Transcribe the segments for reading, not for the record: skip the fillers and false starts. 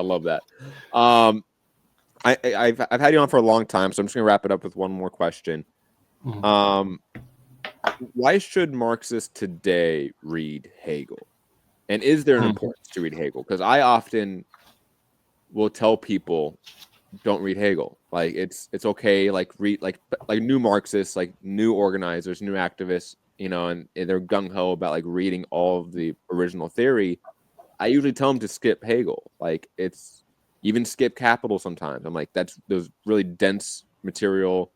I love that. I've had you on for a long time, so I'm just gonna wrap it up with one more question. Why should Marxists today read Hegel? And is there an importance to read Hegel? Because I often will tell people, don't read Hegel. Like it's okay. Like read like new Marxists, like new organizers, new activists, and they're gung ho about like reading all of the original theory. I usually tell them to skip Hegel. Like it's even skip Capital sometimes. I'm like, that's those really dense material.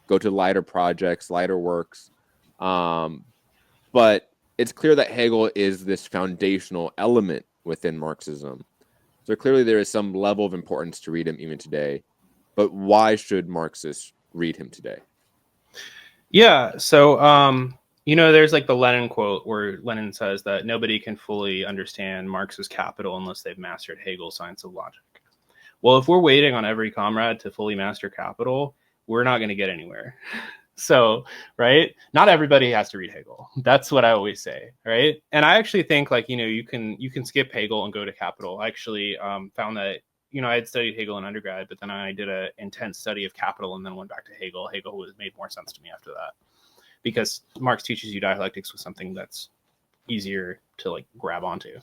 Go to lighter projects, lighter works. But it's clear that Hegel is this foundational element within Marxism. So clearly there is some level of importance to read him even today. But why should Marxists read him today? Yeah. So, there's like the Lenin quote where Lenin says that nobody can fully understand Marx's Capital unless they've mastered Hegel's Science of Logic. Well, if we're waiting on every comrade to fully master Capital, we're not going to get anywhere. So, right? Not everybody has to read Hegel. That's what I always say, right? And I actually think like, you can skip Hegel and go to Capital. I actually found that, I had studied Hegel in undergrad, but then I did an intense study of Capital and then went back to Hegel. Hegel made more sense to me after that because Marx teaches you dialectics with something that's easier to like grab onto.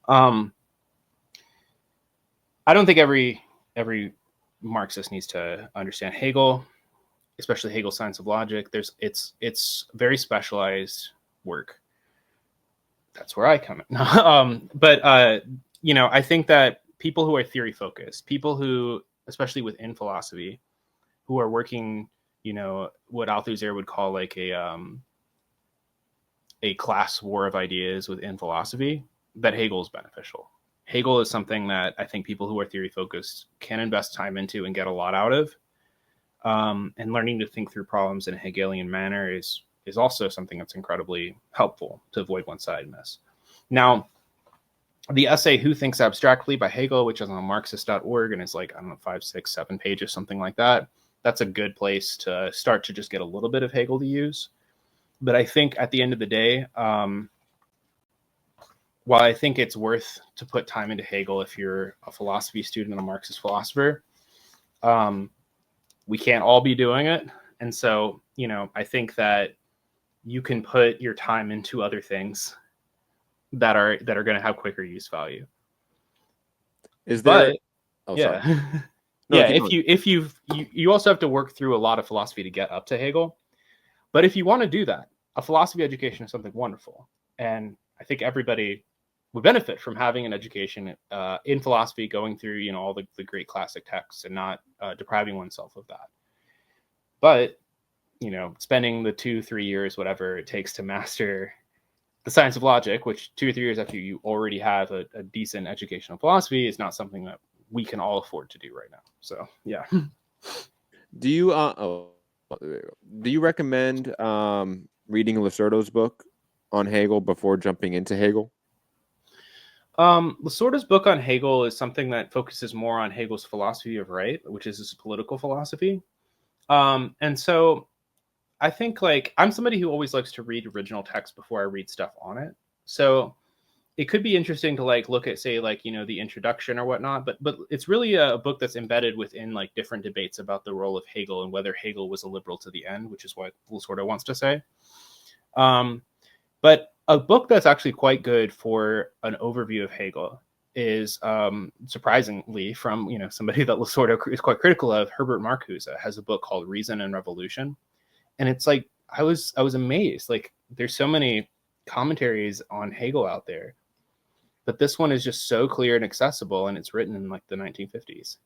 I don't think every Marxist needs to understand Hegel, especially Hegel's Science of Logic. It's very specialized work. That's where I come in. I think that people who are theory focused, people who, especially within philosophy, who are working, what Althusser would call like a class war of ideas within philosophy, that Hegel is beneficial. Hegel is something that I think people who are theory focused can invest time into and get a lot out of. And learning to think through problems in a Hegelian manner is also something that's incredibly helpful to avoid one-sidedness. Now, the essay Who Thinks Abstractly by Hegel, which is on Marxist.org, and it's like, 5, 6, 7 pages, something like that. That's a good place to start to just get a little bit of Hegel to use. But I think at the end of the day, while I think it's worth to put time into Hegel if you're a philosophy student and a Marxist philosopher, we can't all be doing it. And so, I think that you can put your time into other things that are going to have quicker use value. Sorry. No, yeah, you also have to work through a lot of philosophy to get up to Hegel. But if you want to do that, a philosophy education is something wonderful. And I think everybody would benefit from having an education in philosophy, going through, all the great classic texts and not depriving oneself of that. But, spending the 2-3 years, whatever it takes to master the Science of Logic, which 2 or 3 years after you already have a decent education in philosophy, is not something that we can all afford to do right now. So, yeah. Do you recommend reading Lasorda's book on Hegel before jumping into Hegel? Lasorda's book on Hegel is something that focuses more on Hegel's philosophy of right, which is his political philosophy. And so I think like I'm somebody who always likes to read original text before I read stuff on it. So it could be interesting to like look at, say, like, the introduction or whatnot, but it's really a book that's embedded within like different debates about the role of Hegel and whether Hegel was a liberal to the end, which is what Lasorda wants to say. But a book that's actually quite good for an overview of Hegel is, surprisingly, from somebody that Lasorda is quite critical of, Herbert Marcuse has a book called Reason and Revolution, and it's like I was amazed. Like there's so many commentaries on Hegel out there, but this one is just so clear and accessible, and it's written in like the 1950s.